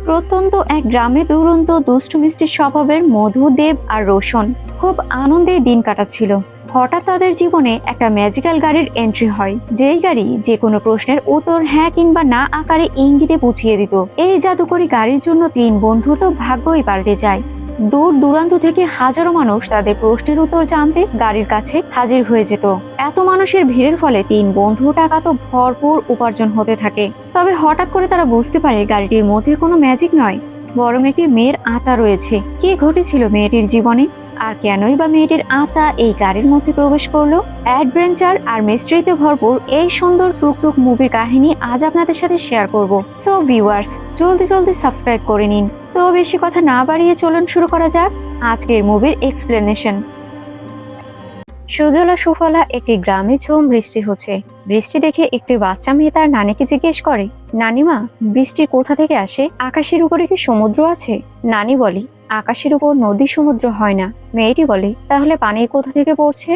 প্রত্যন্ত এক গ্রামে দুরন্ত দুষ্টু মিষ্টি স্বভাবের মধু, দেব আর রোশন খুব আনন্দে দিন কাটাচ্ছিল। হঠাৎ তাদের জীবনে একটা ম্যাজিক্যাল গাড়ির এন্ট্রি হয়, যেই গাড়ি যে কোনো প্রশ্নের উত্তর হ্যাঁ কিংবা না আকারে ইঙ্গিতে বুঝিয়ে দিত। এই জাদুকরী গাড়ির জন্য তিন বন্ধু তো ভাগ্যই পাল্টে যায়। দূর দূরান্ত থেকে হাজারো মানুষ তাদের প্রশ্নের উত্তর জানতে গাড়ির কাছে হাজির হয়ে যেত। এত মানুষের ভিড়ের ফলে তিন বন্ধু টাকা তো ভরপুর উপার্জন হতে থাকে। তবে হঠাৎ করে তারা বুঝতে পারে গাড়িটির মধ্যে কোনো ম্যাজিক নয়, বরং একটি মেয়ের আত্মা রয়েছে। কি ঘটেছিল মেয়েটির জীবনে, আর কেনই বা মেয়েটির আত্মা এই গাড়ির মধ্যে প্রবেশ করলো? অ্যাডভেঞ্চার আর মিস্ট্রিতে ভরপুর এই সুন্দর টুকটুক মুভির কাহিনী আজ আপনাদের সাথে শেয়ার করব। সো ভিউয়ার্স, জলদি জলদি সাবস্ক্রাইব করে নিন। তো বেশি কথা না বাড়িয়ে চলুন শুরু করা যাক আজকের মুভির এক্সপ্লেনেশন। সুজলা সুফলা একটি গ্রামে ঝুম বৃষ্টি হচ্ছে। বৃষ্টি দেখে একটি বাচ্চা মেয়ে তার নানিকে জিজ্ঞেস করে, নানিমা, বৃষ্টি কোথা থেকে আসে? আকাশের উপরে কি সমুদ্র আছে? নানি বলে, আকাশের উপর নদী সমুদ্র হয় না। মেয়েটি বলে, তাহলে পানি কোথা থেকে পড়ছে?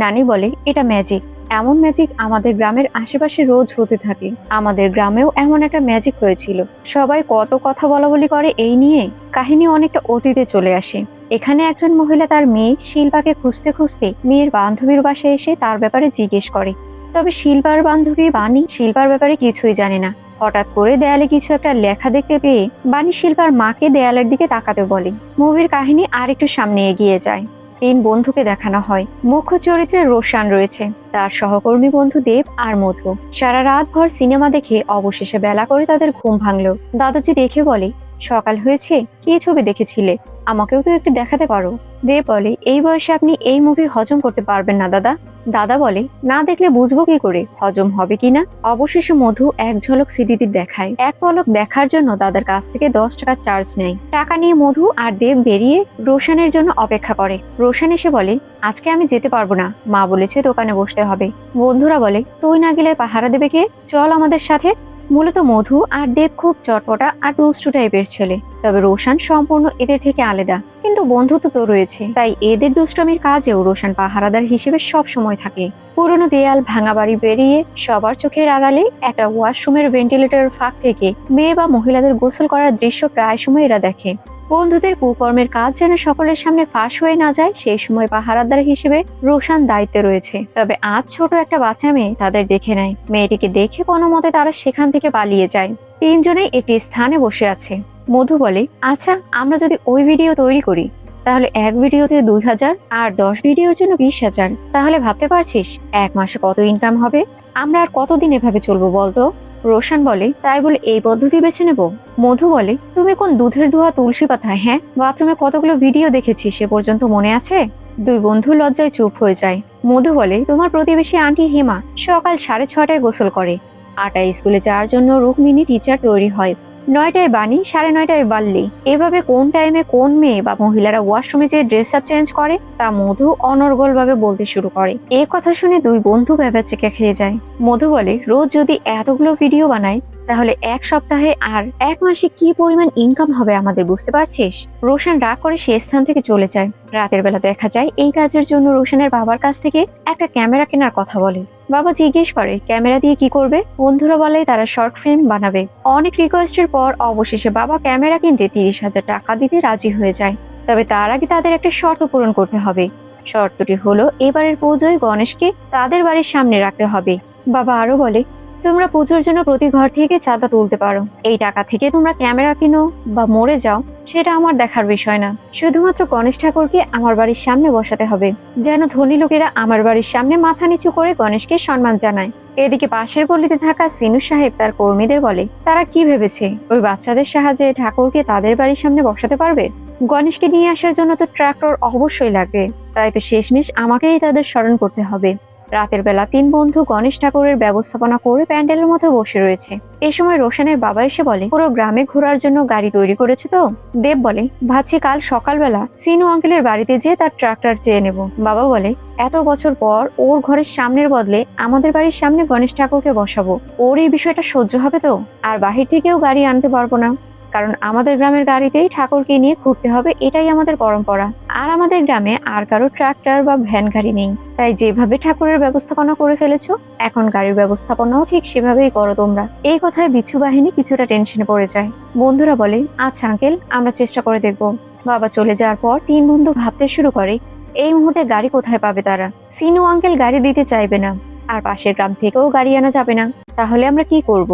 নানি বলে, এটা ম্যাজিক। এমন ম্যাজিক আমাদের গ্রামের আশেপাশে রোজ হতে থাকে। আমাদের গ্রামেও এমন একটা ম্যাজিক হয়েছিল। সবাই কত কথা বলাবলি করে এই নিয়ে। কাহিনী অনেকটা অতীতে চলে আসে। এখানে একজন মহিলা তার মেয়ে শিল্পাকে খুঁজতে খুঁজতে মেয়ের বান্ধবীর বাসায় এসে তার ব্যাপারে জিজ্ঞেস করে। তবে শিল্পার বান্ধবী বাণী শিল্পার ব্যাপারে কিছুই জানে না। হঠাৎ করে দেয়ালে কিছু একটা লেখা দেখতে পেয়ে বাণী শিল্পার মাকে দেয়ালের দিকে তাকাতে বলে। মুভির কাহিনী আর একটু সামনে এগিয়ে যায়। তিন বন্ধুকে দেখানো হয়। মুখ্য চরিত্রে রোশান রয়েছে, তার সহকর্মী বন্ধু দেব আর মধু। সারা রাত ভর সিনেমা দেখে অবশেষে বেলা করে তাদের ঘুম ভাঙলো। দাদাজি দেখে বলে, সকাল হয়েছে, কি ছবি দেখেছিলে? আমাকেও তো একটু দেখাতে পারো। দেব বলে, এই বয়সে আপনি এই মুভি হজম করতে পারবেন না দাদা। দাদা বলে, না দেখলে বুঝবো কি করে হজম হবে কিনা। অবশেষে মধু এক ঝলক সিডিটি দেখায়। এক পলক দেখার জন্য দাদার কাছ থেকে 10 টাকা চার্জ নেয়। টাকা নিয়ে মধু আর দেব বেরিয়ে রোশানের জন্য অপেক্ষা করে। রোশান এসে বলে, আজকে আমি যেতে পারবো না, মা বলেছে দোকানে বসতে হবে। বন্ধুরা বলে, তুই না গেলে পাহারা দেবে কে, চল আমাদের সাথে। মূলত মধু আর দেব খুব চটপটা আর দুষ্টু টাইপের ছেলে, তবে রোশান সম্পূর্ণ এদের থেকে আলাদা। কিন্তু বন্ধুত্ব তো রয়েছে, তাই এদের দুষ্টমির কাজেও রোশান পাহারাদার হিসেবে সব সময় থাকে। পুরনো দেয়াল, ভাঙা বাড়ি বেরিয়ে সবার চোখের আড়ালে একটা ওয়াশরুমের ভেন্টিলেটরের ফাঁক থেকে মেয়ে বা মহিলাদের গোসল করার দৃশ্য প্রায় সময় এরা দেখে। বন্ধুদের কুকর্মের কাজ যেন সকলের সামনে ফাঁস হয়ে না যায়, সেই সময় পাহারাদার হিসেবে রোশান দায়িত্বে রয়েছে। তবে আজ ছোট একটা বাচ্চা মেয়ে তাদের দেখে নেয়। মেয়েটিকে দেখে কোনো মতে তারা সেখান থেকে পালিয়ে যায়। তিনজনেই একটি স্থানে বসে আছে। মধু বলে, আচ্ছা, আমরা যদি ওই ভিডিও তৈরি করি তাহলে এক ভিডিওতে 2000 আর 10 ভিডিওর জন্য 20,000। তাহলে ভাবতে পারছিস এক মাসে কত ইনকাম হবে? আমরা আর কতদিন এভাবে চলবো বলতো? রোশান বলে, তাই বলে এই পদ্ধতি বেছে নেব? মধু বলে, তুমি কোন দুধের ধোয়া তুলসী পাতা, হ্যাঁ? বাথরুমে কতগুলো ভিডিও দেখেছি, সে পর্যন্ত মনে আছে? দুই বন্ধু লজ্জায় চুপ হয়ে যায়। মধু বলে, তোমার প্রতিবেশী আন্টি হেমা সকাল 6:30টায় গোসল করে। 8টায় স্কুলে যাওয়ার জন্য রুক্মিণী টিচার তৈরি হয়। 9টায় বাণী, 9:30টায় বাল্লি। এভাবে কোন টাইমে কোন মেয়ে বা মহিলারা ওয়াশরুমে যে ড্রেস আপ চেঞ্জ করে তা মধু অনর্গল ভাবে বলতে শুরু করে। এই কথা শুনে দুই বন্ধু ভেবেচেকে খেয়ে যায়। মধু বলে, রোজ যদি এতগুলো ভিডিও বানাই তাহলে এক সপ্তাহে আর এক মাসে কি পরিমাণ ইনকাম হবে আমাদের, বুঝতে পারছিস? রোশান রাগ করে সে স্থান থেকে চলে যায়। রাতের বেলা দেখা যায় এই কাজের জন্য রোশানের বাবার কাছ থেকে একটা ক্যামেরা কেনার কথা বলে। বাবা জিজ্ঞেস করে, ক্যামেরা দিয়ে কি করবে? বন্ধুরা বলে তারা শর্ট ফিল্ম বানাবে। অনেক রিকোয়েস্টের পর অবশেষে বাবা ক্যামেরা কিনতে 30,000 টাকা দিতে রাজি হয়ে যায়। তবে তার আগে তাদের একটা শর্ত পূরণ করতে হবে। শর্তটি হলো, এবারের পুজোয় গণেশকে তাদের বাড়ির সামনে রাখতে হবে। বাবা আরো বলে, তোমরা পুজোর জন্য প্রতি ঘর থেকে চাঁদা তুলতে পারো। এই টাকা থেকে তোমরা ক্যামেরা কিনো বা মরে যাও, সেটা আমার দেখার বিষয় না। শুধুমাত্র গণেশ ঠাকুরকে আমার বাড়ির সামনে বসাতে হবে, যেন ধনী লোকেরা আমার বাড়ির সামনে মাথা নিচু করে গণেশকে সম্মান জানায়। এদিকে পাশের গলিতে থাকা সিনু সাহেব তার কর্মীদের বলে, তারা কি ভেবেছে ওই বাচ্চাদের সাহায্যে ঠাকুরকে তাদের বাড়ির সামনে বসাতে পারবে? গণেশকে নিয়ে আসার জন্য তো ট্রাক্টর অবশ্যই লাগবে, তাই তো শেষমেশ আমাকেই তাদের স্মরণ করতে হবে। রাতের বেলা তিন বন্ধু গণেশ ঠাকুরের ব্যবস্থাপনা করে প্যান্ডেলের মধ্যে বসে রয়েছে। এই সময় রোশানের বাবা এসে বলে, পুরো গ্রামে ঘোরার জন্য গাড়ি তৈরি করেছে তো? দেব বলে, ভাবছি কাল সকালবেলা সিনু আঙ্কেলের বাড়িতে যেয়ে তার ট্রাক্টর চেয়ে নেব। বাবা বলে, এত বছর পর ওর ঘরের সামনের বদলে আমাদের বাড়ির সামনে গণেশ ঠাকুরকে বসাবো, ওর এই বিষয়টা সহ্য হবে তো? আর বাহির থেকেও গাড়ি আনতে পারবো না। কারণ আমাদের গ্রামের গাড়িতেই ঠাকুরকে নিয়ে ঘুরতে হবে, এটাই আমাদের পরম্পরা। আর আমাদের গ্রামে আর কারো ট্রাক্টর বা ভ্যান গাড়ি নেই, তাই যেভাবে ঠাকুরের ব্যবস্থাপনা করে ফেলেছো, এখন গাড়ির ব্যবস্থাপনাও ঠিক সেভাবেই করো তোমরা। এই কথায় বিচ্ছু বাহিনী কিছুটা টেনশনে পড়ে যায়। বন্ধুরা বলে, আচ্ছা আঙ্কেল, আমরা চেষ্টা করে দেখবো। বাবা চলে যাওয়ার পর তিন বন্ধু ভাবতে শুরু করে এই মুহূর্তে গাড়ি কোথায় পাবে তারা। সিনু আঙ্কেল গাড়ি দিতে চাইবে না, আর পাশের গ্রাম থেকেও গাড়ি আনা যাবে না, তাহলে আমরা কি করব?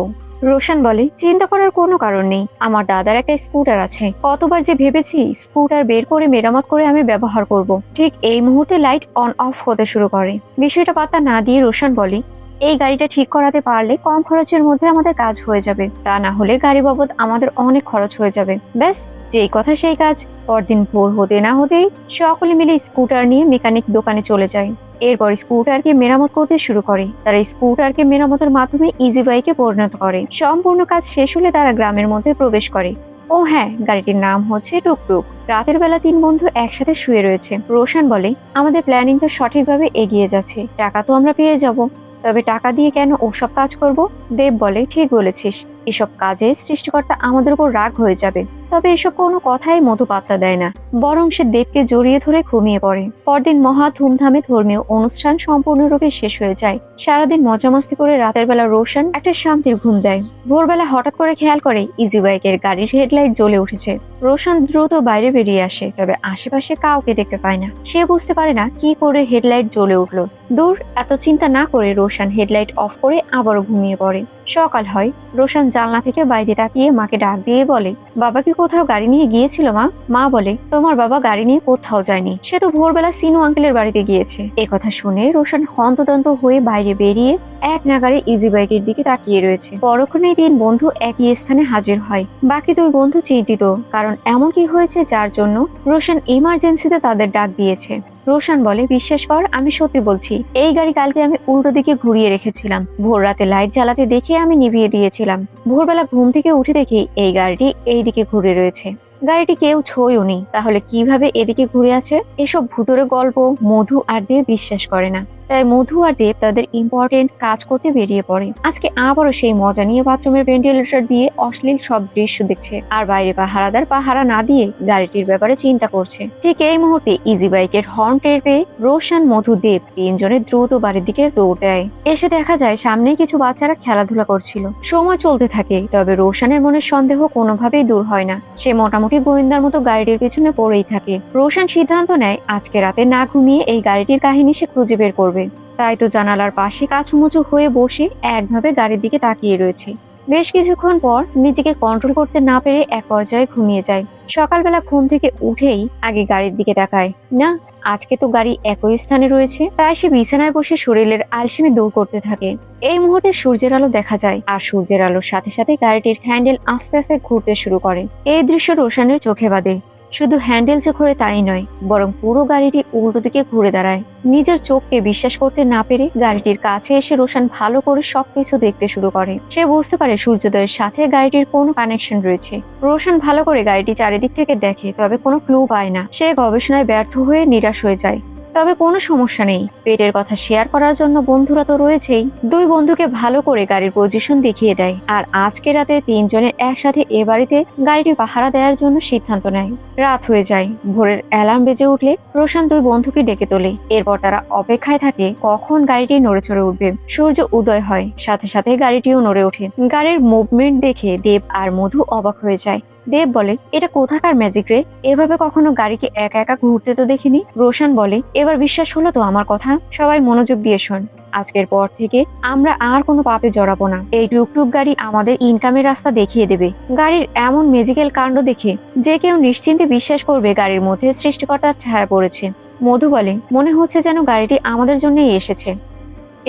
রোশন বলে, চিন্তা করার কোনো কারণ নেই, আমার দাদার একটা স্কুটার আছে, কতবার যে ভেবেছি স্কুটার বের করে মেরামত করে আমি ব্যবহার করব। ঠিক এই মুহূর্তে লাইট অন অফ হতে শুরু করে। বিষয়টা পাত্তা না দিয়ে রোশন বলে, এই গাড়িটা ঠিক করাতে পারলে কম খরচের মধ্যে আমাদের কাজ হয়ে যাবে, তা না হলে গাড়ি বাবদ আমাদের অনেক খরচ হয়ে যাবে। ব্যাস, যেই কথা সেই কাজ। পরদিন ভোর হতে না হতেই সকলে মিলে স্কুটার নিয়ে মেকানিক দোকানে চলে যায়। এরপর স্কুটারকে মেরামত করতে শুরু করে। তারা স্কুটারকে মেরামতের মাধ্যমে ইজি বাইকে পরিণত করে। সম্পূর্ণ কাজ শেষ হলে তারা গ্রামের মধ্যে প্রবেশ করে। ও হ্যাঁ, গাড়িটির নাম হচ্ছে টুকটুক। রাতের বেলা তিন বন্ধু একসাথে শুয়ে রয়েছে। রোশন বলে, আমাদের প্ল্যানিং তো সঠিকভাবে এগিয়ে যাচ্ছে, টাকা তো আমরা পেয়ে যাব, তবে টাকা দিয়ে কেন ওসব কাজ করব? দেব বলে, ঠিক বলেছিস, এসব কাজে সৃষ্টিকর্তা আমাদের উপর রাগ হয়ে যাবে। তবে এসব কোনো কথাই মধু পাত্তা দেয় না, বরং সে দেবকে জড়িয়ে ধরে ঘুমিয়ে পড়ে। পরদিন মহা ধুমধামে ধর্মীয় অনুষ্ঠান সম্পূর্ণরূপে শেষ হয়ে যায়। সারাদিন মজামাস্তি করে রাতের বেলা রোশন একটা শান্তির ঘুম দেয়। ভোরবেলা হঠাৎ করে খেয়াল করে ইজি বাইকের গাড়ির হেডলাইট জ্বলে উঠেছে। রোশন দ্রুত বাইরে বেরিয়ে আসে, তবে আশেপাশে কাউকে দেখতে পায় না। সে বুঝতে পারে না কি করে হেডলাইট জ্বলে উঠলো। দূর, এত চিন্তা না করে রোশন হেডলাইট অফ করে আবারও ঘুমিয়ে পড়ে। সকাল হয়। রোশন জানলা থেকে বাইরে তাকিয়ে মাকে ডাক দিয়ে বলে, বাবা কি কোথাও গাড়ি নিয়ে গিয়েছিল মা? মা বলে, তোমার বাবা গাড়ি নিয়ে কোথাও যায়নি, সে তো ভোরবেলা সিনু আঙ্কেলের বাড়িতে গিয়েছে। কথা শুনে রোশন হন্তদন্ত হয়ে বাইরে বেরিয়ে এক নাগাড়ে ইজি বাইকের দিকে তাকিয়ে রয়েছে। পরক্ষণেই তিন বন্ধু একই স্থানে হাজির হয়। বাকি দুই বন্ধু চিন্তিত, কারণ এমন কি হয়েছে যার জন্য রোশন ইমার্জেন্সিতে তাদের ডাক দিয়েছে। রোশন বলে, বিশ্বাস কর, আমি সত্যি বলছি, এই গাড়ি কালকে আমি উল্টো দিকে ঘুরিয়ে রেখেছিলাম। ভোর রাতে লাইট জ্বালাতে দেখে আমি নিভিয়ে দিয়েছিলাম। ভোরবেলা ঘুম থেকে উঠে দেখি এই গাড়িটি এই দিকে ঘুরে রয়েছে। গাড়িটি কেউ ছোঁয়ও নি, তাহলে কিভাবে এদিকে ঘুরে আছে? এসব ভুতুরে গল্প মধু আর দেব বিশ্বাস করে না, তাই মধু আর দেব তাদের ইম্পর্টেন্ট কাজ করতে বেরিয়ে পড়ে। আজকে আবারও সেই মজা নিয়ে বাথরুমের ভেন্টিলেটর দিয়ে অশ্লীল সব দৃশ্য দেখছে, আর বাইরে পাহারাদার পাহারা না দিয়ে গাড়িটির ব্যাপারে চিন্তা করছে। ঠিক এই মুহূর্তে ইজি বাইকের হর্ন টের পেয়ে রোশন, মধু, দেব তিনজনে দ্রুত বাড়ির দিকে দৌড় দেয়। এসে দেখা যায় সামনে কিছু বাচ্চারা খেলাধুলা করছিল। সময় চলতে থাকে, তবে রোশনের মনের সন্দেহ কোনোভাবেই দূর হয় না। সে মোটামুটি গোয়েন্দার মতো গাড়িটির পিছনে পড়েই থাকে। রোশন সিদ্ধান্ত নেয় আজকে রাতে না ঘুমিয়ে এই গাড়িটির কাহিনী সে খুঁজে বের করবে। তাই তো জানালার পাশে কাছুমুচু হয়ে বসে একভাবে গাড়ির দিকে তাকিয়ে রয়েছে। বেশ কিছুক্ষণ পর নিজেকে কন্ট্রোল করতে না পেরে এক পর্যায়ে ঘুমিয়ে যায়। সকালবেলা ঘুম থেকে উঠেই আগে গাড়ির দিকে তাকায়। না, আজকে তো গাড়ি একই স্থানে রয়েছে। তাই সে বিছানায় বসে শরীরের আলসেমি দূর করতে থাকে। এই মুহূর্তে সূর্যের আলো দেখা যায়, আর সূর্যের আলোর সাথে সাথে গাড়িটির হ্যান্ডেল আস্তে আস্তে ঘুরতে শুরু করে। এই দৃশ্য রোশনের চোখে বাঁধে। শুধু হ্যান্ডেল যে ঘুরে তাই নয়, বরং পুরো গাড়িটি উল্টো দিকে ঘুরে দাঁড়ায়। নিজের চোখকে বিশ্বাস করতে না পেরে গাড়িটির কাছে এসে রোশন ভালো করে সবকিছু দেখতে শুরু করে। সে বুঝতে পারে সূর্যোদয়ের সাথে গাড়িটির কোনো কানেকশন রয়েছে। রোশন ভালো করে গাড়িটি চারিদিক থেকে দেখে, তবে কোনো ক্লু পায় না। সে গবেষণায় ব্যর্থ হয়ে নিরাশ হয়ে যায়। তবে কোনো সমস্যা নেই, পেটের কথা শেয়ার করার জন্য বন্ধুরা তো রয়েছেই। দুই বন্ধুকে ভালো করে গাড়ির পজিশন দেখিয়ে দেয়, আর আজকে রাতে তিনজনের একসাথে এ বাড়িতে গাড়িটি পাহারা দেওয়ার জন্য সিদ্ধান্ত নেয়। রাত হয়ে যায়। ভোরের অ্যালার্ম বেজে উঠলে রোশন দুই বন্ধুকে ডেকে তোলে। এরপর তারা অপেক্ষায় থাকে কখন গাড়িটি নড়ে চড়ে উঠবে। সূর্য উদয় হয়, সাথে সাথে গাড়িটিও নড়ে ওঠে। গাড়ির মুভমেন্ট দেখে দেব আর মধু অবাক হয়ে যায়। দেব বলে, এটা কোথাকার ম্যাজিক রে? এভাবে কখনো গাড়িকে একা একা ঘুরতে তো দেখিনি। রোশন বলে, এবার বিশ্বাস হলো তো আমার কথা? সবাই মনোযোগ দিয়ে শোন, আজকের পর থেকে আমরা আর কোনো পাপে জড়াবো না। এই টুকটুক গাড়ি আমাদের ইনকামের রাস্তা দেখিয়ে দেবে। গাড়ির এমন ম্যাজিক্যাল কাণ্ড দেখে যে কেউ নিশ্চিন্তে বিশ্বাস করবে গাড়ির মধ্যে সৃষ্টিকর্তার ছায়া পড়েছে। মধু বলে, মনে হচ্ছে যেন গাড়িটি আমাদের জন্যই এসেছে।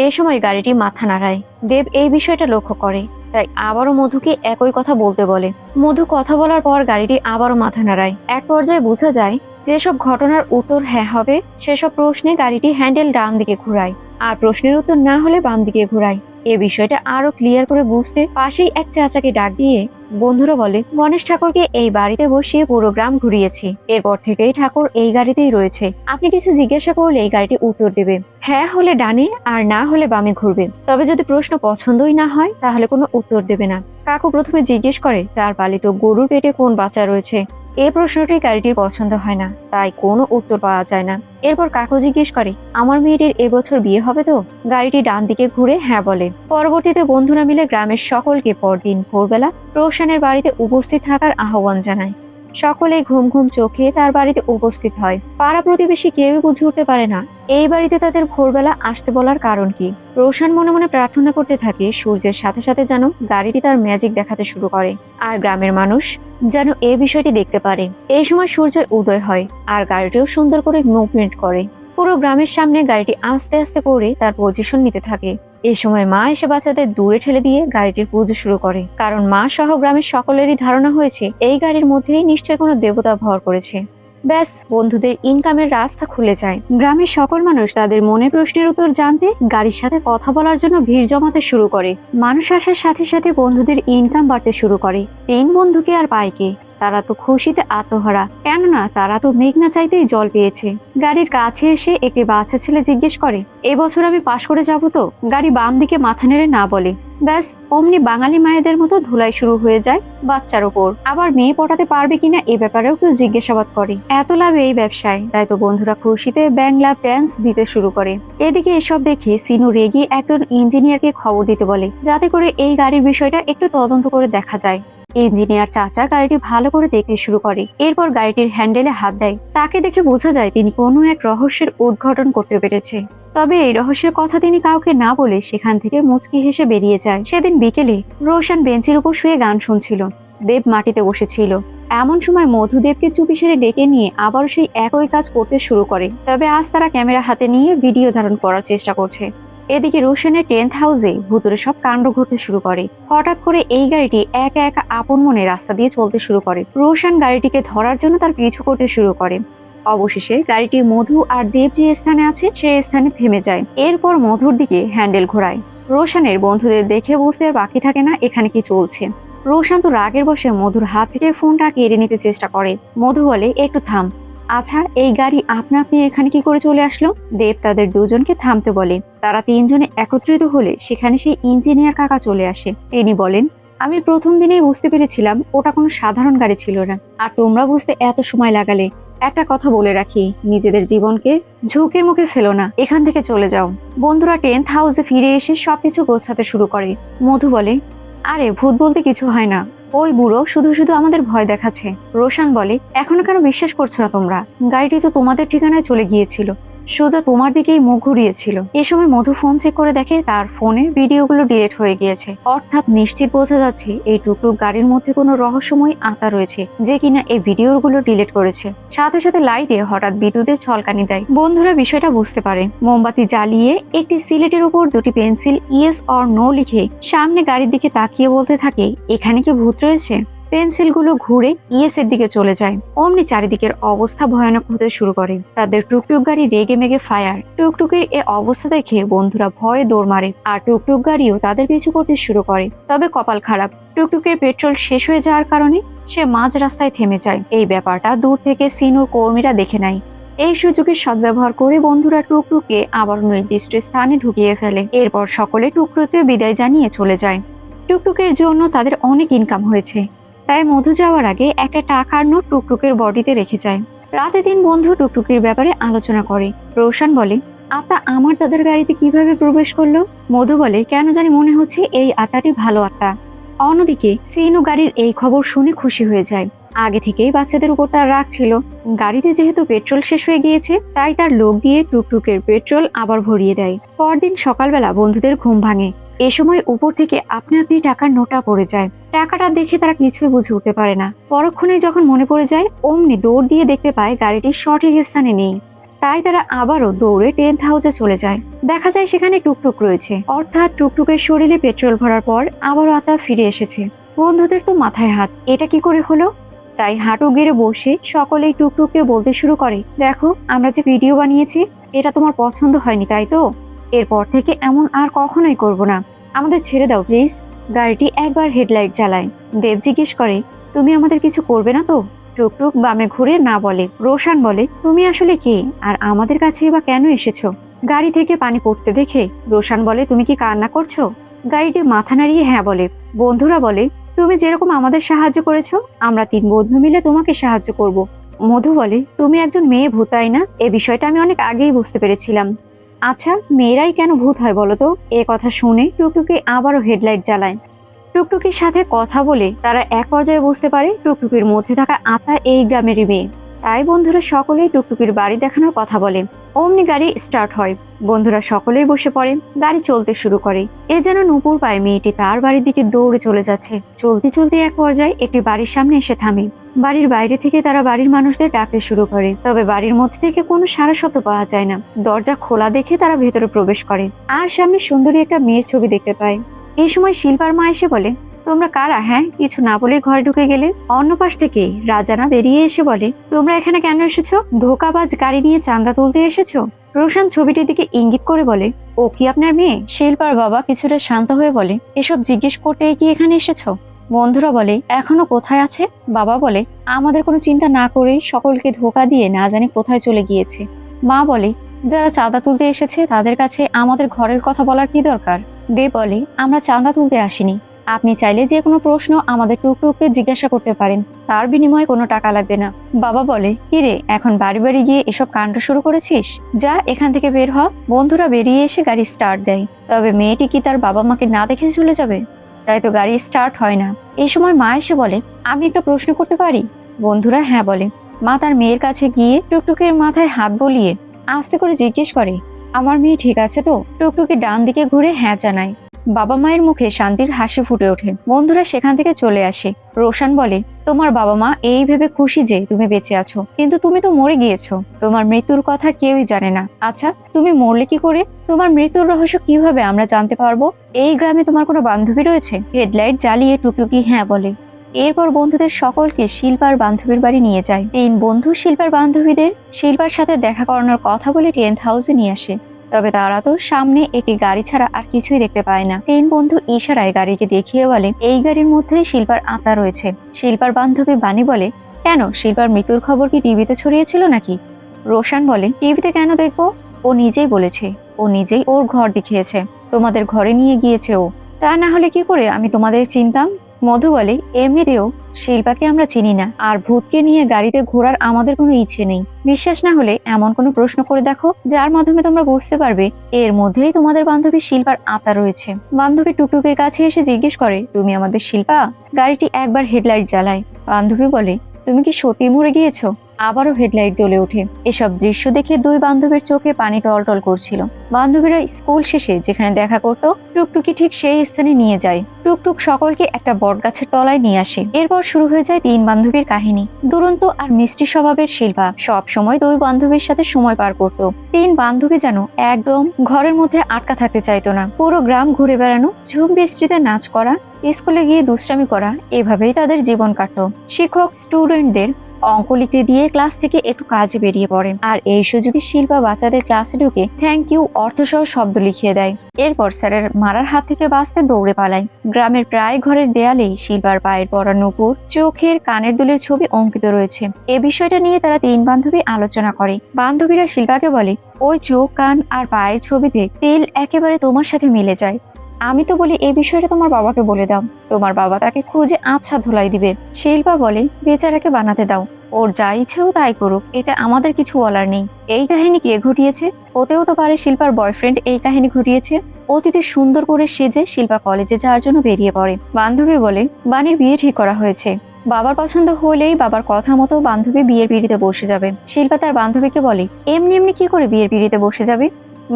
এই সময় গাড়িটি মাথা নাড়ায়। দেব এই বিষয়টা লক্ষ্য করে, তাই আবারও মধুকে একই কথা বলতে বলে। মধু কথা বলার পর গাড়িটি আবারও মাথা নাড়ায়। এক পর্যায়ে বোঝা যায় যেসব ঘটনার উত্তর হ্যাঁ হবে সেসব প্রশ্নে গাড়িটি হ্যান্ডেল ডান দিকে ঘুরায়, আর প্রশ্নের উত্তর না হলে বাম দিকে ঘুরায়। এ বিষয়টা আরো ক্লিয়ার করে বুঝতে পাশেই এক চাচাকে ডাক দিয়ে বন্ধুরা বলে, গণেশ ঠাকুরকে এই বাড়িতে বসিয়ে পুরো গ্রাম ঘুরিয়েছি, এরপর থেকেই ঠাকুর এই গাড়িতেই রয়েছে। আপনি কিছু জিজ্ঞাসা করলে এই গাড়িটি উত্তর দেবে, হ্যাঁ হলে ডানে আর না হলে বামে ঘুরবে, তবে যদি প্রশ্ন পছন্দই না হয় তাহলে কোনো উত্তর দেবে না। কাকু প্রথমে জিজ্ঞেস করে তার পালিত গরুর পেটে কোন বাচ্চা রয়েছে। এই প্রশ্নটি গাড়িটির পছন্দ হয় না, তাই কোনো উত্তর পাওয়া যায় না। এরপর কাকু জিজ্ঞেস করে, আমার মেয়েটির এবছর বিয়ে হবে তো? গাড়িটি ডান দিকে ঘুরে হ্যাঁ বলে। পরবর্তীতে বন্ধুরা মিলে গ্রামের সকলকে পরদিন ভোরবেলা রোশনের বাড়িতে উপস্থিত থাকার আহ্বান জানায়। সকলে ঘুম ঘুম চোখে তার বাড়িতে উপস্থিত হয়। পাড়া প্রতিবেশী কেউই বুঝে উঠতে পারে না এই বাড়িতে তাদের ভোরবেলা আসতে বলার কারণ কি। রোশন মনে মনে প্রার্থনা করতে থাকে সূর্যের সাথে সাথে যেন গাড়িটি তার ম্যাজিক দেখাতে শুরু করে, আর গ্রামের মানুষ যেন এই বিষয়টি দেখতে পারে। এই সময় সূর্য উদয় হয় আর গাড়িটিও সুন্দর করে মুভমেন্ট করে। পুরো গ্রামের সামনে গাড়িটি আস্তে আস্তে করে তার পজিশন নিতে থাকে। এই সময় মা এসে বাচ্চাদের দূরে ঠেলে দিয়ে গাড়িটির পুজো শুরু করে, কারণ মা সহ গ্রামের সকলেরই ধারণা হয়েছে এই গাড়ির মধ্যেই নিশ্চয়ই কোনো দেবতা ভর করেছে। ব্যাস, বন্ধুদের ইনকামের রাস্তা খুলে যায়। গ্রামের সকল মানুষ তাদের মনের প্রশ্নের উত্তর জানতে গাড়ির সাথে কথা বলার জন্য ভিড় জমাতে শুরু করে। মানুষ আসার সাথে সাথে বন্ধুদের ইনকাম বাড়তে শুরু করে। 3 বন্ধুকে আর পায় কে? তারা তো খুশিতে আত্মহারা, কেননা তারা তো মেঘ না চাইতেই জল পেয়েছে। গাড়ির কাছে এসে একটি বাচ্চা ছেলে জিজ্ঞেস করে, এবছর আমি পাশ করে যাব তো? গাড়ি বাম দিকে মাথা নেড়ে না বলে। ব্যাস, অমনি বাঙালি মায়েদের মতো ধুলাই শুরু হয়ে যায় বাচ্চার ওপর। আবার মেয়ে পটাতে পারবে কিনা এ ব্যাপারেও কেউ জিজ্ঞাসাবাদ করে। এত লাভ এই ব্যবসায়, তাই তো বন্ধুরা খুশিতে ব্যাং লাভ ড্যান্স দিতে শুরু করে। এদিকে এসব দেখে সিনু রেগে একজন ইঞ্জিনিয়ারকে খবর দিতে বলে, যাতে করে এই গাড়ির বিষয়টা একটু তদন্ত করে দেখা যায়। ইঞ্জিনিয়ার চাচা গাড়িটি ভালো করে দেখতে শুরু করে, এরপর গাড়িটির হ্যান্ডেলে হাত দেয়। তাকে দেখে বোঝা যায় তিনি কোনো এক রহস্যের উদ্ঘাটন করতে পেরেছে। তবে এই রহস্যের কথা তিনি কাউকে না বলে সেখান থেকে মুচকি হেসে বেরিয়ে যায়। সেদিন বিকেলে রোশন বেঞ্চের উপর শুয়ে গান শুনছিল, দেব মাটিতে বসেছিল। এমন সময় মধুদেবকে চুপিসারে ডেকে নিয়ে আবার সেই একই কাজ করতে শুরু করে। তবে আজ তারা ক্যামেরা হাতে নিয়ে ভিডিও ধারণ করার চেষ্টা করছে। এদিকে রোশনের 10th হাউসে ভুতুরে সব কাণ্ড ঘটতে শুরু করে। হঠাৎ করে এই গাড়িটি একা একা আপন মনে রাস্তা দিয়ে চলতে শুরু করে। রোশন গাড়িটিকে ধরার জন্য তার পিছু করতে শুরু করে। অবশেষে গাড়িটি মধু আর দেব যে স্থানে আছে সেই স্থানে থেমে যায়। এরপর মধুর দিকে হ্যান্ডেল ঘোরায়। রোশনের বন্ধুদের দেখে বুঝতে আর বাকি থাকে না এখানে কি চলছে। রোশন তো রাগের বশে মধুর হাত থেকে ফোনটা কেড়ে নিতে চেষ্টা করে। মধু বলে, একটু থাম। আচ্ছা, এই গাড়ি আপনা আপনি এখানে কি করে চলে আসলো? দেব তাদের দুজনকে থামতে বলে। তারা 3 জনে একত্রিত হলে সেখানে সেই ইঞ্জিনিয়ার কাকা চলে আসে। তিনি বলেন, আমি প্রথম দিনেই বুঝতে পেরেছিলাম ওটা কোনো সাধারণ গাড়ি ছিল না, আর তোমরা বুঝতে এত সময় লাগালে। একটা কথা বলে রাখি, নিজেদের জীবনকে ঝুঁকির মুখে ফেলো না, এখান থেকে চলে যাও। বন্ধুরা 10th হাউসে ফিরে এসে সবকিছু গোছাতে শুরু করে। মধু বলে, আরে ভূত বলতে কিছু হয় না, ওই বুড়ো শুধু শুধু আমাদের ভয় দেখাচ্ছে। রোশন বলে, এখনো কেন বিশ্বাস করছো না তোমরা? গাড়িটি তো তোমাদের ঠিকানায় চলে গিয়েছিল, সোজা তোমার দিকেই মুখ ঘুরিয়েছিল। এ সময় মধু ফোন চেক করে দেখে তার ফোনের ভিডিওগুলো ডিলিট হয়ে গিয়েছে। অর্থাৎ নিশ্চিত বোঝা যাচ্ছে এই টুকটুক গাড়ির মধ্যে কোনো রহস্যময় আত্মা রয়েছে, যে কিনা এই ভিডিওগুলো ডিলিট করেছে। সাথে সাথে লাইটে হঠাৎ বিদ্যুতের ছলকানি দেয়। বন্ধুরা বিষয়টা বুঝতে পারে। মোমবাতি জ্বালিয়ে একটি সিলেটের উপর 2টি পেন্সিল ইয়েস অর নো লিখে সামনে গাড়ির দিকে তাকিয়ে বলতে থাকে, এখানে কি ভূত রয়েছে? পেন্সিলগুলো ঘুরে ইয়েসের দিকে চলে যায়। অমনি চারিদিকের অবস্থা ভয়ানক হতে শুরু করে। তাদের টুকটুক গাড়ি রেগে মেগে ফায়ার। টুকটুকের এ অবস্থা দেখে বন্ধুরা ভয়ে দৌড় মারে, আর টুকটুক গাড়িও তাদের পিছু করতে শুরু করে। তবে কপাল খারাপ, টুকটুকের পেট্রোল শেষ হয়ে যাওয়ার কারণে সে মাঝ রাস্তায় থেমে যায়। এই ব্যাপারটা দূর থেকে সিনুর কর্মীরা দেখে নেয়। এই সুযোগের সদ্ব্যবহার করে বন্ধুরা টুকটুকে আবার নির্দিষ্ট স্থানে ঢুকিয়ে ফেলে। এরপর সকলে টুকটুকে বিদায় জানিয়ে চলে যায়। টুকটুকের জন্য তাদের অনেক ইনকাম হয়েছে, তাই মধু যাওয়ার আগে একটা টাকার নোট টুকটুকের বডিতে রেখে যায়। রাতে 3 বন্ধু টুকটুকির ব্যাপারে আলোচনা করে। রোশন বলে, আত্মা আমার তাদের গাড়িতে কিভাবে প্রবেশ করলো? মধু বলে, কেন জানি মনে হচ্ছে এই আত্মাটি ভালো আত্মা। অন্যদিকে সিনু গাড়ির এই খবর শুনে খুশি হয়ে যায়। আগে থেকেই বাচ্চাদের উপর তার রাগ ছিল। গাড়িতে যেহেতু পেট্রোল শেষ হয়ে গিয়েছে, তাই তার লোক দিয়ে টুকটুকের পেট্রোল আবার ভরিয়ে দেয়। পরদিন সকালবেলা বন্ধুদের ঘুম ভাঙে। এ সময় উপর থেকে আপনি আপনি টাকার নোটা পড়ে যায়। টাকাটা দেখে তারা কিছুই বুঝে উঠতে পারে না। পরক্ষণে যখন মনে পড়ে যায়, অমনি দৌড় দিয়ে দেখতে পায় গাড়িটি সঠিক স্থানে নেই। তাই তারা আবারও দৌড়ে 10th হাউসে চলে যায়। দেখা যায় সেখানে টুকটুক রয়েছে, অর্থাৎ টুকটুকের শরীরে পেট্রোল ভরার পর আবারও আত্মা ফিরে এসেছে। বন্ধুদের তো মাথায় হাত, এটা কি করে হলো? তাই হাঁটু গেড়ে বসে সকলেই টুকটুককে বলতে শুরু করে, দেখো আমরা যে ভিডিও বানিয়েছি এটা তোমার পছন্দ হয়নি তাই তো? এরপর থেকে এমন আর কখনোই করব না। আমাদের ছেড়ে দাও প্লিজ। গাড়িটি একবার হেডলাইট জ্বালায়। দেব জিজ্ঞেস করে, তুমি আমাদের কিছু করবে না তো? টুকটুক বামে ঘুরে না বলে। রোশান বলে, তুমি আসলে কে আর আমাদের কাছে বা কেন এসেছো? গাড়ি থেকে পানি পড়তে দেখে রোশান বলে, তুমি কি কান্না করছো? গাড়িটি মাথা নাড়িয়ে হ্যাঁ বলে। বন্ধুরা বলে, তুমি যেরকম আমাদের সাহায্য করেছো, আমরা 3 বন্ধু মিলে তোমাকে সাহায্য করব। মধু বলে, তুমি একজন মেয়ে ভূত, তাই না? এ বিষয়টা আমি অনেক আগেই বুঝতে পেরেছিলাম। আচ্ছা, মেয়েরাই কেন ভূত হয় বলো তো? এ কথা শুনে টুকটুকি আবারও হেডলাইট জ্বালায়। টুকটুকির সাথে কথা বলে তারা এক পর্যায়ে বুঝতে পারে টুকটুকির মধ্যে থাকা আত্মা এই গ্রামেরই মেয়ে। তাই বন্ধুরা সকলেই টুকটুকির বাড়ি দেখানোর কথা বলে। অমনি গাড়ি স্টার্ট হয়। বন্ধুরা সকলেই বসে পড়ে। গাড়ি চলতে শুরু করে। এ যেন নূপুর পায় মেয়েটি তার বাড়ির দিকে দৌড়ে চলে যাচ্ছে। চলতে চলতে এক পর্যায়ে একটি বাড়ির সামনে এসে থামে। বাড়ির বাইরে থেকে তারা বাড়ির মানুষদের ডাকতে শুরু করে, তবে বাড়ির মধ্যে থেকে কোনো সাড়া শব্দ পাওয়া যায় না। দরজা খোলা দেখে তারা ভেতরে প্রবেশ করে আর সামনে সুন্দরী একটা মেয়ের ছবি দেখতে পায়। এই সময় শিল্পার মা এসে বলে, তোমরা কারা? হ্যাঁ, কিছু না বলে ঘরে ঢুকে গেলে। অন্য পাশ থেকে রাজানা বেরিয়ে এসে বলে, তোমরা এখানে কেন এসেছো? ধোকাবাজ গাড়ি নিয়ে চাঁদা তুলতে এসেছো? রোশান ছবিটির দিকে ইঙ্গিত করে বলে, ও কি আপনার মেয়ে? শিল্পার বাবা কিছুটা শান্ত হয়ে বলে, এসব জিজ্ঞেস করতে কি এখানে এসেছো? বন্ধুরা বলে, এখনো কোথায় আছে? বাবা বলে, আমাদের কোনো চিন্তা না করেই সকলকে ধোকা দিয়ে না জানি কোথায় চলে গিয়েছে। মা বলে, যারা চাঁদা তুলতে এসেছে তাদের কাছে আমাদের ঘরের কথা বলার কি দরকার? দেব বলে, আমরা চাঁদা তুলতে আসিনি। আপনি চাইলে যে কোনো প্রশ্ন আমাদের টুকটুককে জিজ্ঞাসা করতে পারেন, তার বিনিময়ে কোনো টাকা লাগবে না। বাবা বলে, কিরে, এখন বাড়ি বাড়ি গিয়ে এসব কাণ্ড শুরু করেছিস? যা এখান থেকে বের হ। বন্ধুরা বেরিয়ে এসে গাড়ি স্টার্ট দেয়। তবে মেয়েটি কি তার বাবা মাকে না দেখে চলে যাবে? তাই তো গাড়ি স্টার্ট হয় না। এই সময় মা এসে বলে, আমি একটা প্রশ্ন করতে পারি? বন্ধুরা হ্যাঁ বলে। মা তার মেয়ের কাছে গিয়ে টুকটুকের মাথায় হাত বলিয়ে আস্তে করে জিজ্ঞেস করে, আমার মেয়ে ঠিক আছে তো? টুকটুকি ডান দিকে ঘুরে হ্যাঁ জানায়। বাবা মায়ের মুখে শান্তির হাসি ফুটে ওঠে। বন্ধুরা সেখান থেকে চলে আসে। রোশান বলে, তোমার বাবা মা এই ভেবে খুশি যে তুমি বেঁচে আছো, কিন্তু তুমি তো মরে গিয়েছো। তোমার মৃত্যুর কথা কেউই জানে না। আচ্ছা, তুমি মরলে কি করে? তোমার মৃত্যুর রহস্য কিভাবে আমরা জানতে পারবো? এই গ্রামে তোমার কোনো বান্ধবী রয়েছে? হেডলাইট জ্বালিয়ে টুকটুকি হ্যাঁ বলে। এরপর বন্ধুদের সকলকে শিল্পার বান্ধবীর বাড়ি নিয়ে যায়। 3 বন্ধু শিল্পার বান্ধবীদের শিল্পার সাথে দেখা করানোর কথা বলে টেন্ট হাউসে নিয়ে আসে। তবে তারা তো সামনে একটি গাড়ি ছাড়া আর কিছুই দেখতে পায় না। 3 বন্ধু ইশারায় গাড়িকে দেখিয়ে বলে, এই গাড়ির মধ্যেই শিল্পার আত্মা রয়েছে। শিল্পার বান্ধবী বাণী বলে, কেন, শিল্পার মৃত্যুর খবর কি টিভিতে ছড়িয়েছিল নাকি? রোশান বলে, টিভিতে কেন দেখবো? ও নিজেই বলেছে, ও নিজেই ওর ঘর দেখিয়েছে। তোমাদের ঘরে নিয়ে গিয়েছে ও। তা না হলে কি করে আমি তোমাদের চিনতাম? মধু বলে, এমনিতেও শিল্পাকে আমরা চিনি না, আর ভূতকে নিয়ে গাড়িতে ঘোরার আমাদের কোনো ইচ্ছে নেই। বিশ্বাস না হলে এমন কোনো প্রশ্ন করে দেখো যার মাধ্যমে তোমরা বুঝতে পারবে এর মধ্যেই তোমাদের বান্ধবী শিল্পার আত্মা রয়েছে। বান্ধবী টুকটুকের কাছে এসে জিজ্ঞেস করে, তুমি আমাদের শিল্পা? গাড়িটি একবার হেডলাইট জ্বালায়। বান্ধবী বলে, তুমি কি সত্যি মরে গিয়েছো? আবারও হেডলাইট জ্বলে ওঠে। এসব দৃশ্য দেখে 2 বান্ধবীর চোখে পানি টলটল করছিল। বান্ধবীরা স্কুল শেষে যেখানে দেখা করত, টুকটুকি ঠিক সেই স্থানে নিয়ে যায়। টুকটুক সকলকে একটা বটগাছের তলায় নিয়ে আসে। এরপর শুরু হয়ে যায় 3 বান্ধবীর কাহিনী। দুরন্ত আর মিষ্টি স্বভাবের শিল্পা সব সময় 2 বান্ধবীর সাথে সময় পার করত। 3 বান্ধবী যেন একদম ঘরের মধ্যে আটকা থাকতে চাইতো না। পুরো গ্রাম ঘুরে বেড়ানো, ঝুম বৃষ্টিতে নাচ করা, স্কুলে গিয়ে দুষ্টামি করা, এভাবেই তাদের জীবন কাটতো। শিক্ষক স্টুডেন্টদের অঙ্ক লিখতে দিয়ে ক্লাস থেকে একটু কাজে বেরিয়ে পড়ে, আর এই সুযোগে শিল্পা বাচ্চাদের ক্লাসে ঢুকে থ্যাংক ইউ অর্থসহ শব্দ লিখিয়ে দেয়। এরপর স্যারের মারার হাত থেকে বাঁচতে দৌড়ে পালায়। গ্রামের প্রায় ঘরের দেয়ালেই শিল্পার পায়ের পরা নূপুর, চোখের, কানের দুলের ছবি অঙ্কিত রয়েছে। এ বিষয়টা নিয়ে তারা 3 বান্ধবী আলোচনা করে। বান্ধবীরা শিল্পাকে বলে, ওই চোখ, কান আর পায়ের ছবিতে তেল একেবারে তোমার সাথে মিলে যায়। আমি তো বলি এই বিষয়টা তোমার বাবাকে বলে দাও, তোমার বাবা তাকে খুঁজে আচ্ছা ধুলাই দিবে। শিল্পা বলে, বেচারাকে বানাতে দাও, ওর যা ইচ্ছেও তাই করুক, এতে আমাদের কিছু বলার নেই। এই কাহিনী কে ঘটিয়েছে? হতেও তো পারে শিল্পার বয়ফ্রেন্ড এই কাহিনী ঘটিয়েছে। অতীতে সুন্দর করে সেজে শিল্পা কলেজে যাওয়ার জন্য বেরিয়ে পড়ে। বান্ধবী বলে, বাণীর বিয়ে ঠিক করা হয়েছে। বাবার পছন্দ হলেই বাবার কথা মতো বান্ধবী বিয়ের পিঁড়িতে বসে যাবে। শিল্পা তার বান্ধবীকে বলে, এমনি এমনি কি করে বিয়ের পিঁড়িতে বসে যাবে?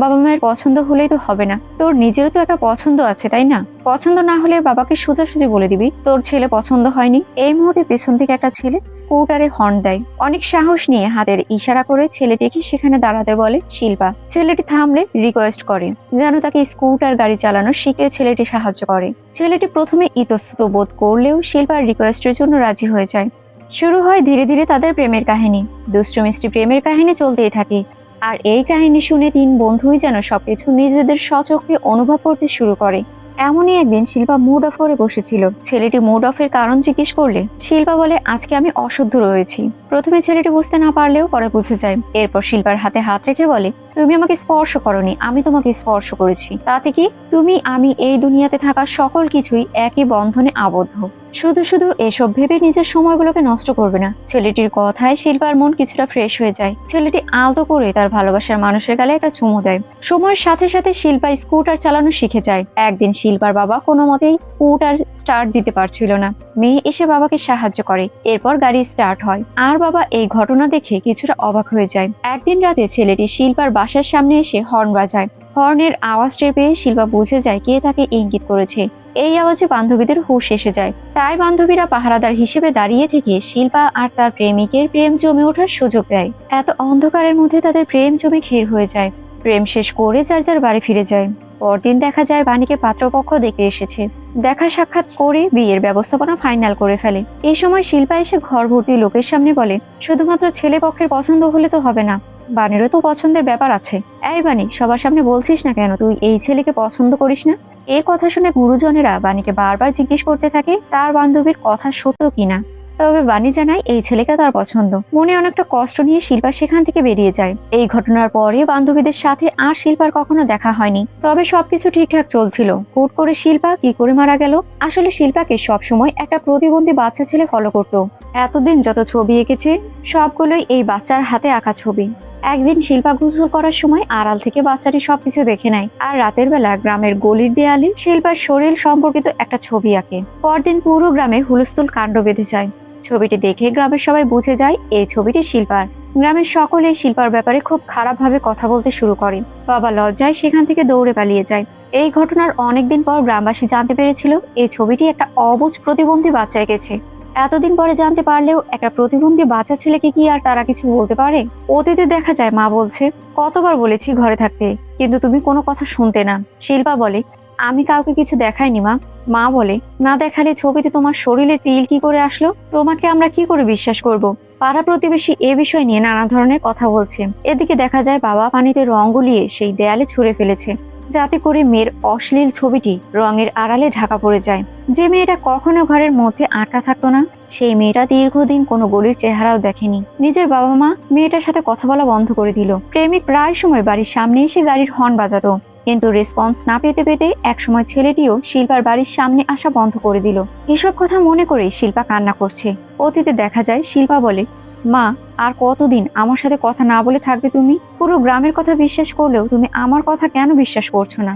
বাবা মায়ের পছন্দ হলেই তো হবে না, তোর নিজেরও তো একটা পছন্দ আছে, তাই না? পছন্দ না হলে বাবাকে সোজাসুজি বলে দিবি তোর ছেলে পছন্দ হয়নি। এই মুহূর্তে পেছন থেকে একটা ছেলে স্কুটারে হর্ন দেয়। অনেক সাহস নিয়ে হাতের ইশারা করে ছেলেটিকে সেখানে দাঁড়াতে বলে শিল্পা। ছেলেটি থামলে রিকোয়েস্ট করে যেন তাকে স্কুটার গাড়ি চালানো শিখে ছেলেটি সাহায্য করে। ছেলেটি প্রথমে ইতস্তত বোধ করলেও শিল্পার রিকোয়েস্টের জন্য রাজি হয়ে যায়। শুরু হয় ধীরে ধীরে তাদের প্রেমের কাহিনী। দুষ্টু মিষ্টি প্রেমের কাহিনী চলতেই থাকে। আর এই কাহিনী শুনে 3 বন্ধুই যেন সবকিছু নিজেদের স্বচক্ষে অনুভব করতে শুরু করে। এমনই একদিন শিল্পা মুড অফ করে বসেছিল। ছেলেটি মুড অফের কারণ জিজ্ঞেস করলে শিল্পা বলে, আজকে আমি অশুদ্ধ রয়েছি। প্রথমে ছেলেটি বুঝতে না পারলেও পরে বুঝে যায়। এরপর শিল্পার হাতে হাত রেখে বলে, তুমি আমাকে স্পর্শ করনি, আমি তোমাকে স্পর্শ করেছি। তাতে কি, তুমি আমি এই দুনিয়াতে থাকা সকল কিছুই একই বন্ধনে আবদ্ধ। শুধু শুধু এসব ভেবে নিজের সময়গুলোকে নষ্ট করবে না। ছেলেটির কথায় শিল্পার মন কিছুটা ফ্রেশ হয়ে যায়। ছেলেটি আলতো করে তার ভালোবাসার মানুষের গালে একটা চুমু দেয়। সময়ের সাথে সাথে শিল্পা স্কুটার চালানো শিখে যায়। একদিন শিল্পার বাবা কোনো মতেই স্কুটার স্টার্ট দিতে পারছিল না। মেয়ে এসে বাবাকে সাহায্য করে। এরপর গাড়ি স্টার্ট হয়। আর বাবা এই ঘটনা দেখে কিছুটা অবাক হয়ে যায়। একদিন রাতে ছেলেটি শিল্পার বাসার সামনে এসে হর্ন বাজায়। হর্নের আওয়াজ টের পেয়ে শিল্পা বুঝে যায় কে তাকে ইঙ্গিত করেছে। এই আওয়াজে বান্ধবীদের হুঁশ এসে যায়। তাই বান্ধবীরা পাহারাদার হিসেবে দাঁড়িয়ে থেকে শিল্পা আর তার প্রেমিকের প্রেম জমে ওঠার সুযোগ দেয়। এত অন্ধকারের মধ্যে তাদের প্রেম জমে ক্ষীর হয়ে যায়। প্রেম শেষ করে যার যার বাড়ি ফিরে যায়। পরদিন দেখা যায় বাণীকে পাত্রপক্ষ দেখে এসেছে। দেখা সাক্ষাৎ করে বিয়ের ব্যবস্থাপনা ফাইনাল করে ফেলে। এই সময় শিল্পা এসে ঘর ভর্তি লোকের সামনে বলে, শুধুমাত্র ছেলে পক্ষের পছন্দ হলে তো হবে না, বাণীরও তো পছন্দের ব্যাপার আছে। এই বাণী, সবার সামনে বলছিস না কেন তুই এই ছেলেকে পছন্দ করিস না? এই কথা শুনে গুরুজনেরা বাণীকে বারবার জিজ্ঞেস করতে থাকে তার বান্ধবীর কথা সত্য কিনা। তবে বাণী জানায় এই ছেলেকে তার পছন্দ। মনে অনেকটা কষ্ট নিয়ে শিল্পা সেখান থেকে বেরিয়ে যায়। এই ঘটনার পরে বান্ধবীদের সাথে আর শিল্পার কখনো দেখা হয়নি। তবে সবকিছু ঠিকঠাক চলছিল। হুট করে শিল্পা কি করে মারা গেল? আসলে শিল্পাকে সবসময় একটা প্রতিবন্ধী বাচ্চা ছেলে ফলো করতো। এতদিন যত ছবি এঁকেছে সবগুলোই এই বাচ্চার হাতে আঁকা ছবি। একদিন শিল্পা গোসল করার সময় আড়াল থেকে বাচ্চাটি সবকিছু দেখে নেয়। আর রাতের বেলা গ্রামের গলির দেয়ালে শিল্পার শরীর সম্পর্কিত একটা ছবি আঁকে। পরদিন পুরো গ্রামে হুলস্থুল কাণ্ড বেঁধে যায়। ছবিটি দেখে গ্রামের সবাই বুঝে যায় এই ছবিটি শিল্পার। গ্রামের সকলে শিল্পার ব্যাপারে খুব খারাপভাবে কথা বলতে শুরু করে। বাবা লজ্জায় সেখান থেকে দৌড়ে পালিয়ে যায়। এই ঘটনার অনেকদিন পর গ্রামবাসী জানতে পেরেছিল এই ছবিটি একটা অবুঝ প্রতিবন্ধী বাচ্চা এঁকেছে। এতদিন পরে জানতে পারলেও একটা প্রতিবন্ধী বাচ্চা ছেলেকে কি আর তারা কিছু বলতে পারে? অতীতে দেখা যায় মা বলছে, কতবার বলেছি ঘরে থাকতে, কিন্তু তুমি কোনো কথা শুনতে না। শিল্পা বলে, আমি কাউকে কিছু দেখাইনি মা। মা বলে, না দেখালে ছবিতে তোমার শরীরে তিল কি করে আসলো? তোমাকে আমরা কি করে বিশ্বাস করব? পাড়া প্রতিবেশী এ বিষয় নিয়ে নানা ধরনের কথা বলছে। এদিকে দেখা যায় বাবা পানিতে রং গুলিয়ে সেই দেয়ালে ছুঁড়ে ফেলেছে, যাতে করে মেয়ের অশ্লীল ছবিটি রঙের আড়ালে ঢাকা পড়ে যায়। যে মেয়েটা কখনো ঘরের মধ্যে আটকা থাকতো না, সেই মেয়েটা দীর্ঘদিন কোনো গলির চেহারাও দেখেনি। নিজের বাবা মা মেয়েটার সাথে কথা বলা বন্ধ করে দিল। প্রেমিক প্রায় সময় বাড়ির সামনে এসে গাড়ির হর্ন বাজাতো, কিন্তু রেসপন্স না পেতে পেতে একসময় ছেলেটিও শিল্পার বাড়ির সামনে আসা বন্ধ করে দিল। এসব কথা মনে করে শিল্পা কান্না করছে। অতীতে দেখা যায় শিল্পা বলে, মা, আর কতদিন আমার সাথে কথা না বলে থাকবে তুমি? পুরো গ্রামের কথা বিশ্বাস করলেও তুমি আমার কথা কেন বিশ্বাস করছো না?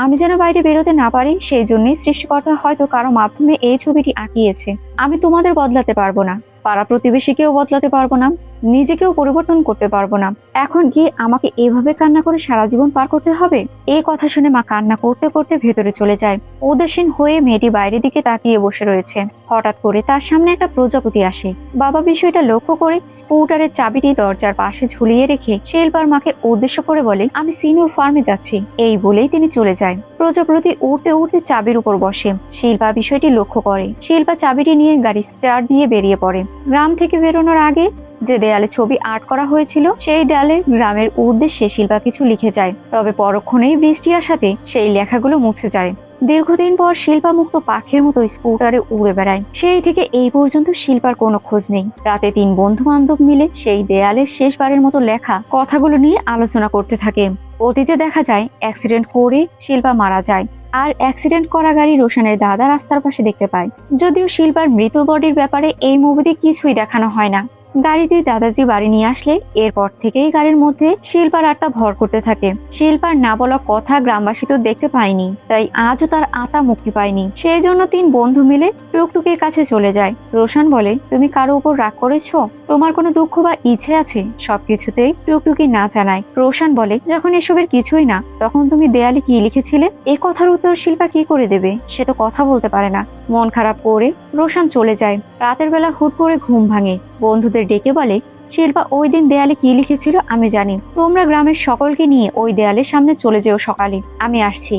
আমি যেন বাইরে বেরোতে না পারি, সেই জন্যই সৃষ্টিকর্তা হয়তো কারো মাধ্যমে এই ছবিটি আঁকিয়েছে। আমি তোমাদের বদলাতে পারবো না, পাড়া প্রতিবেশীকেও বদলাতে পারবো না, নিজেকেও পরিবর্তন করতে পারবো না। এখন কি আমাকে এভাবে কান্না করে সারা জীবন পার করতে হবে? এই কথা শুনে মা কান্না করতে করতে ভেতরে চলে যায়। উদাসীন হয়ে মেয়েটি বাইরের দিকে তাকিয়ে বসে রয়েছে। হঠাৎ করে তার সামনে একটা প্রজাপতি আসে। বাবা বিষয়টা লক্ষ্য করে স্কুটারের চাবিটি দরজার পাশে ঝুলিয়ে রেখে শিল্পার মাকে উদ্দেশ্য করে বলে, আমি সিনুর ফার্মে যাচ্ছি। এই বলেই তিনি চলে যায়। প্রজাপতি উড়তে উড়তে চাবির উপর বসে। শিল্পা বিষয়টি লক্ষ্য করে। শিল্পা চাবিটি নিয়ে গাড়ি স্টার্ট দিয়ে বেরিয়ে পড়ে। গ্রাম থেকে বেরোনোর আগে যে দেয়ালে ছবি আর্ট করা হয়েছিল সেই দেয়ালে গ্রামের উদ্দেশ্যে শিল্পা কিছু লিখে যায়। তবে পরক্ষণেই বৃষ্টি আসাতে সেই লেখাগুলো মুছে যায়। দীর্ঘদিন পর শিল্পা মুক্ত পাখির মতো স্কুটারে উড়ে বেড়ায়। সেই থেকে এই পর্যন্ত শিল্পার কোনো খোঁজ নেই। রাতে 3 বন্ধু বান্ধব মিলে সেই দেয়ালের শেষবারের মতো লেখা কথাগুলো নিয়ে আলোচনা করতে থাকে। অতীতে দেখা যায় অ্যাক্সিডেন্ট করে শিল্পা মারা যায়। আর অ্যাক্সিডেন্ট করা গাড়ি রোশনের দাদা রাস্তার পাশে দেখতে পায়। যদিও শিল্পার মৃত বডির ব্যাপারে এই মুভিতে কিছুই দেখানো হয় না। গাড়িতে দাদাজি বাড়ি নিয়ে আসলে এরপর থেকেই গাড়ির মধ্যে শিল্পার আত্মা ভর করতে থাকে। শিল্পার না বলা কথা গ্রামবাসী তো দেখতে পায়নি, তাই আজও তার আত্মা মুক্তি পায়নি। সেই জন্য 3 বন্ধু মিলে টুকটুকির কাছে চলে যায়। রোশন বলে, তুমি কারো উপর রাগ করেছো? তোমার কোনো দুঃখ বা ইচ্ছে আছে? সবকিছুতেই টুকটুকি না জানায়। রোশন বলে, যখন এসবের কিছুই না, তখন তুমি দেয়ালে কি লিখেছিলে? এই কথার উত্তর শিল্পা কি করে দেবে? সে তো কথা বলতে পারে না। মন খারাপ করে রোশন চলে যায়। রাতের বেলা হুট করে ঘুম ভাঙে। বন্ধুদের ডেকে বলে, শিল্পা ওই দিন দেয়ালে কি লিখেছিল আমি জানি। তোমরা গ্রামের সকলকে নিয়ে ওই দেয়ালের সামনে চলে যেও সকালে, আমি আসছি।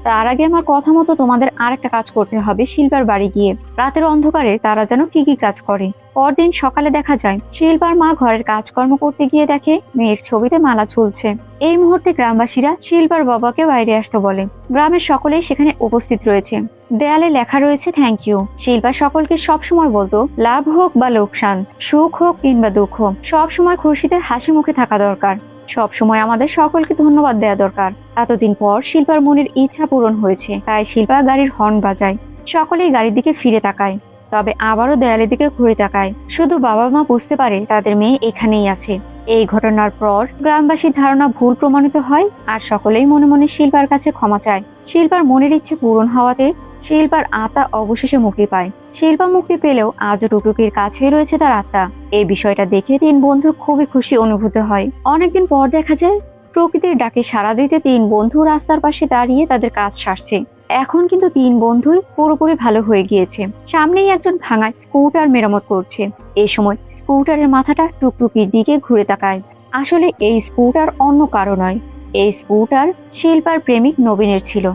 তার আগে আমার কথা মতো তোমাদের আরেকটা কাজ করতে হবে শিল্পার বাড়ি গিয়ে। রাতের অন্ধকারে তারা যেন কি কি কাজ করে। পরদিন সকালে দেখা যায় শিল্পার মা ঘরের কাজকর্ম করতে গিয়ে দেখে মেয়ের ছবিতে মালা ঝুলছে। এই মুহূর্তে গ্রামবাসীরা শিল্পার বাবাকে বাইরে আসতে বলে। গ্রামের সকলেই সেখানে উপস্থিত রয়েছে। দেয়ালে লেখা রয়েছে থ্যাংক ইউ। শিল্পা সকলকে সবসময় বলতো লাভ হোক বা লোকসান, সুখ হোক কিংবা দুঃখ, সবসময় খুশিতে হাসি মুখে থাকা দরকার। সবসময় আমাদের সকলকে ধন্যবাদ দেওয়া দরকার। এতদিন পর শিল্পার মনের ইচ্ছা পূরণ হয়েছে, তাই শিল্পা গাড়ির হর্ন বাজায়। সকলেই গাড়ির দিকে ফিরে তাকায়, তবে আবারও দেয়ালের দিকে ঘুরে তাকায়। শুধু বাবা মা বুঝতে পারে তাদের মেয়ে এখানেই আছে। এই ঘটনার পর গ্রামবাসীর ধারণা ভুল প্রমাণিত হয়, আর সকলেই মনে মনে শিল্পার কাছে ক্ষমা চায়। শিল্পার মনের ইচ্ছে পূরণ হওয়াতে শিল্পার আত্মা অবশেষে মুক্তি পায়। শিল্পা মুক্তি পেলেও আজও টুকটুকির কাছেই রয়েছে তার আত্মা। এই বিষয়টা দেখে তিন বন্ধুর খুবই খুশি অনুভূত হয়। অনেকদিন পর দেখা যায় প্রকৃতির ডাকে সাড়া দিতে তিন বন্ধু রাস্তার পাশে দাঁড়িয়ে তাদের কাজ সারছে। এখন কিন্তু তিন বন্ধুই পুরোপুরি ভালো হয়ে গিয়েছে। সামনেই একজন ভাঙা স্কুটার মেরামত করছে। এই সময় স্কুটারের মাথাটা টুকটুকির দিকে ঘুরে তাকায়। আসলে এই স্কুটার অন্য কারো নয়, এই স্কুটার শিল্পার প্রেমিক নবীনের ছিল,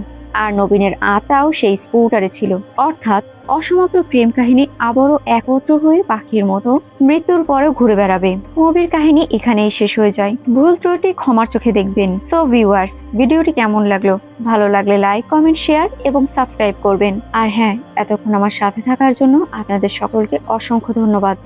আর নবীনের আত্মাও সেই স্কুটারে ছিল। অর্থাৎ অসমাপ্ত প্রেম কাহিনী আবারও একত্র হয়ে পাখির মতো মৃত্যুর পরেও ঘুরে বেড়াবে। মুভির কাহিনী এখানেই শেষ হয়ে যায়। ভুল ত্রুটি ক্ষমার চোখে দেখবেন। সো ভিউয়ার্স, ভিডিওটি কেমন লাগলো? ভালো লাগলে লাইক, কমেন্ট, শেয়ার এবং সাবস্ক্রাইব করবেন। আর হ্যাঁ, এতক্ষণ আমার সাথে থাকার জন্য আপনাদের সকলকে অসংখ্য ধন্যবাদ।